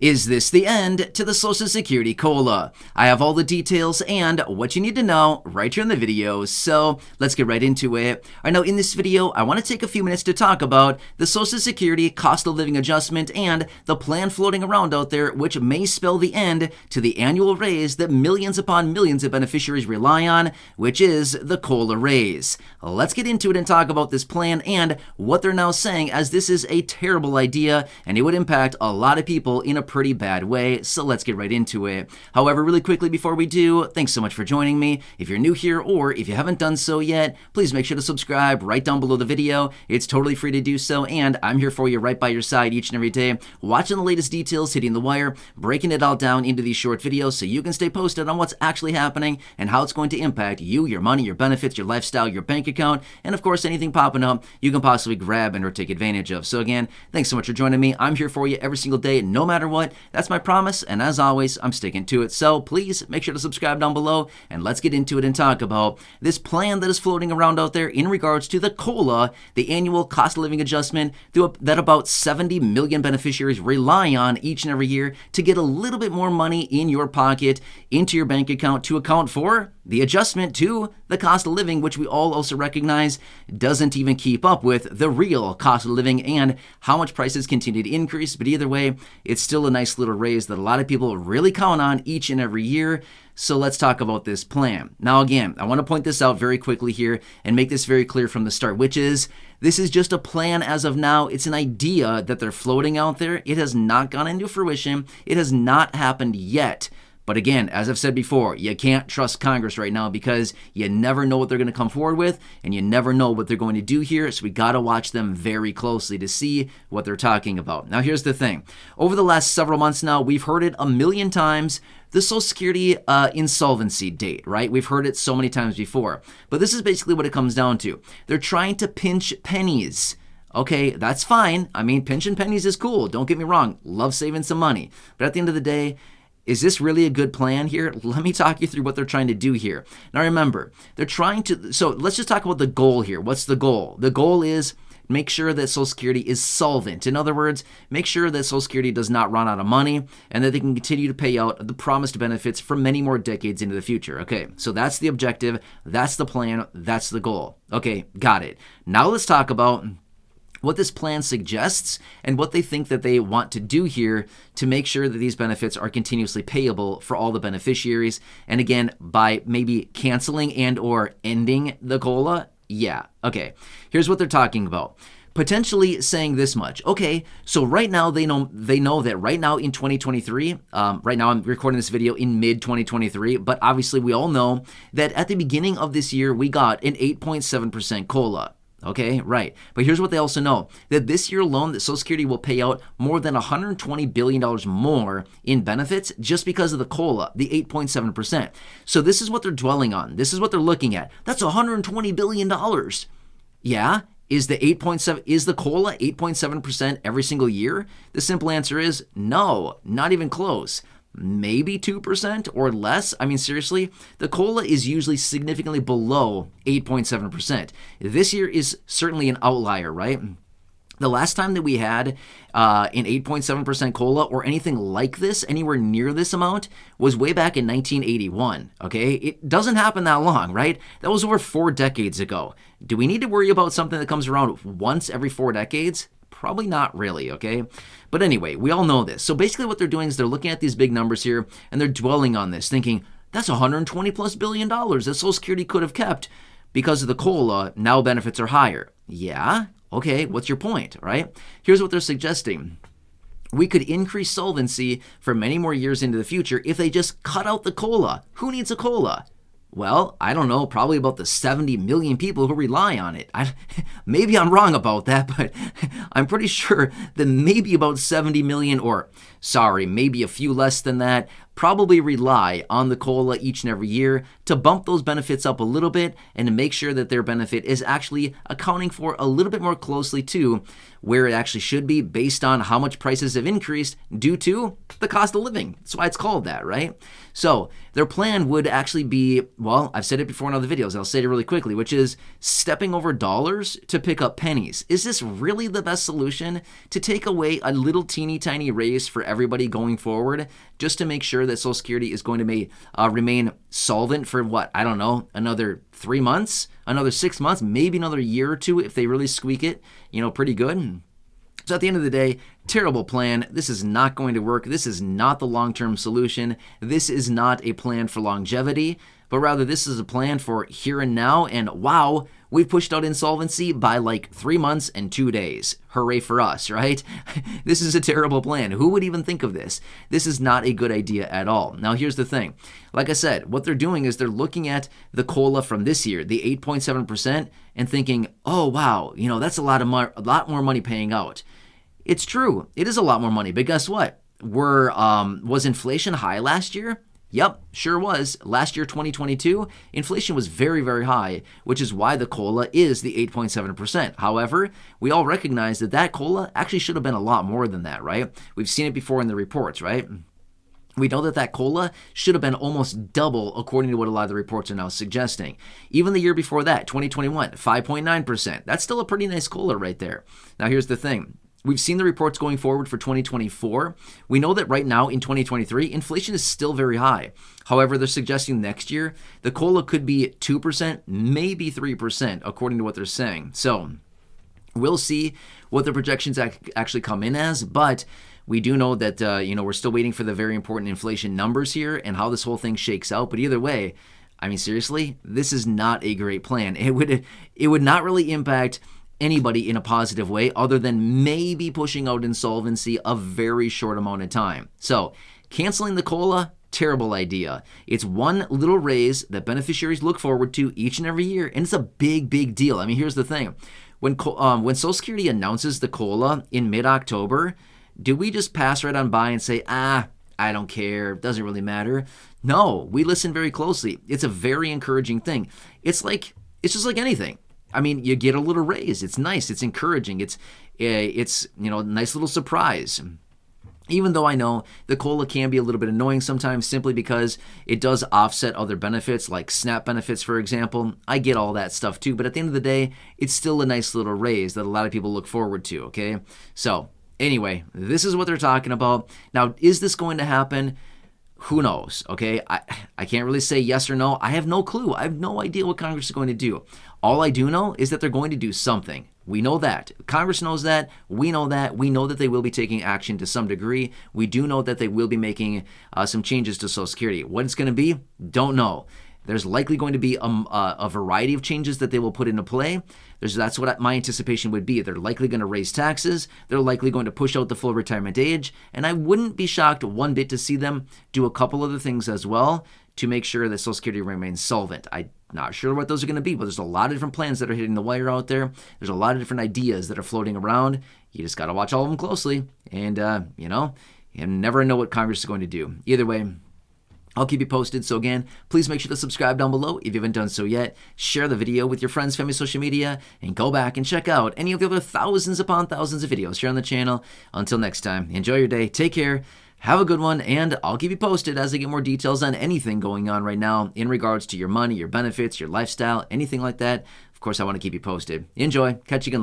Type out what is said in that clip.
Is this the end to the Social Security COLA? I have all the details and what you need to know right here in the video, so let's get right into it. All right, now in this video, I want to take a few minutes to talk about the Social Security cost of living adjustment and the plan floating around out there, which may spell the end to the annual raise that millions upon millions of beneficiaries rely on, which is the COLA raise. Let's get into it and talk about this plan and what they're now saying, as this is a terrible idea and it would impact a lot of people in a pretty bad way, so let's get right into it. However, really quickly before we do, thanks so much for joining me. If you're new here or if you haven't done so yet, please make sure to subscribe right down below the video. It's totally free to do so, and I'm here for you right by your side each and every day, watching the latest details, hitting the wire, breaking it all down into these short videos so you can stay posted on what's actually happening and how it's going to impact you, your money, your benefits, your lifestyle, your bank account, and of course anything popping up you can possibly grab and or take advantage of. So again, thanks so much for joining me. I'm here for you every single day, no matter what. That's my promise, and as always, I'm sticking to it. So please make sure to subscribe down below, and let's get into it and talk about this plan that is floating around out there in regards to the COLA, the annual cost of living adjustment that about 70 million beneficiaries rely on each and every year to get a little bit more money in your pocket, into your bank account, to account for the adjustment to the cost of living, which we all also recognize doesn't even keep up with the real cost of living and how much prices continue to increase. But either way, it's still a nice little raise that a lot of people really count on each and every year. So let's talk about this plan. Now again, I want to point this out very quickly here and make this very clear from the start, which is this is just a plan as of now. It's an idea that they're floating out there. It has not gone into fruition. It has not happened yet. But again, as I've said before, you can't trust Congress right now because you never know what they're going to come forward with and you never know what they're going to do here. So we got to watch them very closely to see what they're talking about. Now, here's the thing. Over the last several months now, we've heard it a million times, the Social Security insolvency date, right? We've heard it so many times before. But this is basically what it comes down to. They're trying to pinch pennies. Okay, that's fine. I mean, pinching pennies is cool. Don't get me wrong. Love saving some money. But at the end of the day, is this really a good plan here? Let me talk you through what they're trying to do here. Now remember, they're trying to, so let's just talk about the goal here. What's the goal? The goal is make sure that Social Security is solvent. In other words, make sure that Social Security does not run out of money and that they can continue to pay out the promised benefits for many more decades into the future. Okay, so that's the objective, that's the plan, that's the goal. Okay, got it. Now let's talk about what this plan suggests and what they think that they want to do here to make sure that these benefits are continuously payable for all the beneficiaries. And again, by maybe canceling and or ending the COLA. Yeah, okay. Here's what they're talking about. Potentially saying this much. Okay, so right now they know that right now in 2023, right now I'm recording this video in mid-2023, but obviously we all know that at the beginning of this year, we got an 8.7% COLA. Okay, right. But here's what they also know, that this year alone, that Social Security will pay out more than $120 billion more in benefits just because of the COLA, the 8.7%. So this is what they're dwelling on. This is what they're looking at. That's $120 billion. Yeah? Is the 8.7, is the COLA 8.7% every single year? The simple answer is no, not even close. Maybe 2% or less. I mean, seriously, the COLA is usually significantly below 8.7%. This year is certainly an outlier, right? The last time that we had an 8.7% COLA or anything like this, anywhere near this amount, was way back in 1981, okay? It doesn't happen that long, right? That was over 4 decades ago. Do we need to worry about something that comes around once every 4 decades? Probably not really, okay? But anyway, we all know this. So basically what they're doing is they're looking at these big numbers here and they're dwelling on this, thinking, that's $120+ billion that Social Security could have kept because of the COLA. Now benefits are higher. Yeah? Okay, what's your point, right? Here's what they're suggesting. We could increase solvency for many more years into the future if they just cut out the COLA. Who needs a COLA? Well, I don't know, probably about the 70 million people who rely on it. Maybe I'm wrong about that, but I'm pretty sure that maybe about 70 million, or sorry, maybe a few less than that, probably rely on the COLA each and every year to bump those benefits up a little bit and to make sure that their benefit is actually accounting for a little bit more closely to where it actually should be based on how much prices have increased due to the cost of living. That's why it's called that, right? So their plan would actually be, well, I've said it before in other videos, I'll say it really quickly, which is stepping over dollars to pick up pennies. Is this really the best solution to take away a little teeny tiny raise for everybody going forward just to make sure that Social Security is going to remain solvent for what? I don't know, another 3 months, another 6 months, maybe another year or two if they really squeak it, pretty good. So at the end of the day, terrible plan. This is not going to work. This is not the long-term solution. This is not a plan for longevity, but rather this is a plan for here and now. And wow, we've pushed out insolvency by like 3 months and 2 days. Hooray for us, right? This is a terrible plan. Who would even think of this? This is not a good idea at all. Now, here's the thing. Like I said, what they're doing is they're looking at the COLA from this year, the 8.7%, and thinking, oh, wow, that's a lot more money paying out. It's true. It is a lot more money. But guess what? Was inflation high last year? Yep, sure was. Last year, 2022, inflation was very, very high, which is why the COLA is the 8.7%. However, we all recognize that COLA actually should have been a lot more than that, right? We've seen it before in the reports, right? We know that COLA should have been almost double according to what a lot of the reports are now suggesting. Even the year before that, 2021, 5.9%. That's still a pretty nice COLA right there. Now, here's the thing. We've seen the reports going forward for 2024. We know that right now in 2023, inflation is still very high. However, they're suggesting next year, the COLA could be 2%, maybe 3%, according to what they're saying. So we'll see what the projections actually come in as, but we do know that, we're still waiting for the very important inflation numbers here and how this whole thing shakes out. But either way, I mean, seriously, this is not a great plan. It would not really impact anybody in a positive way other than maybe pushing out insolvency a very short amount of time. So canceling the COLA, terrible idea. It's one little raise that beneficiaries look forward to each and every year, and it's a big, big deal. I mean, here's the thing. When Social Security announces the COLA in mid-October, do we just pass right on by and say, I don't care, it doesn't really matter? No, we listen very closely. It's a very encouraging thing. It's just like anything. I mean, you get a little raise. It's nice. It's encouraging. It's a nice little surprise. Even though I know the COLA can be a little bit annoying sometimes simply because it does offset other benefits like SNAP benefits, for example. I get all that stuff too. But at the end of the day, it's still a nice little raise that a lot of people look forward to, okay? So anyway, this is what they're talking about. Now, is this going to happen? Who knows, okay? I can't really say yes or no. I have no clue. I have no idea what Congress is going to do. All I do know is that they're going to do something. We know that. Congress knows that. We know that. We know that they will be taking action to some degree. We do know that they will be making some changes to Social Security. What it's going to be, don't know. There's likely going to be a variety of changes that they will put into play. That's what my anticipation would be. They're likely going to raise taxes. They're likely going to push out the full retirement age. And I wouldn't be shocked one bit to see them do a couple other things as well to make sure that Social Security remains solvent. I'm not sure what those are going to be, but there's a lot of different plans that are hitting the wire out there. There's a lot of different ideas that are floating around. You just got to watch all of them closely. And, you never know what Congress is going to do. Either way, I'll keep you posted. So again, please make sure to subscribe down below if you haven't done so yet. Share the video with your friends, family, social media, and go back and check out any of the other thousands upon thousands of videos here on the channel. Until next time, enjoy your day, take care, have a good one, and I'll keep you posted as I get more details on anything going on right now in regards to your money, your benefits, your lifestyle, anything like that. Of course, I want to keep you posted. Enjoy. Catch you again later.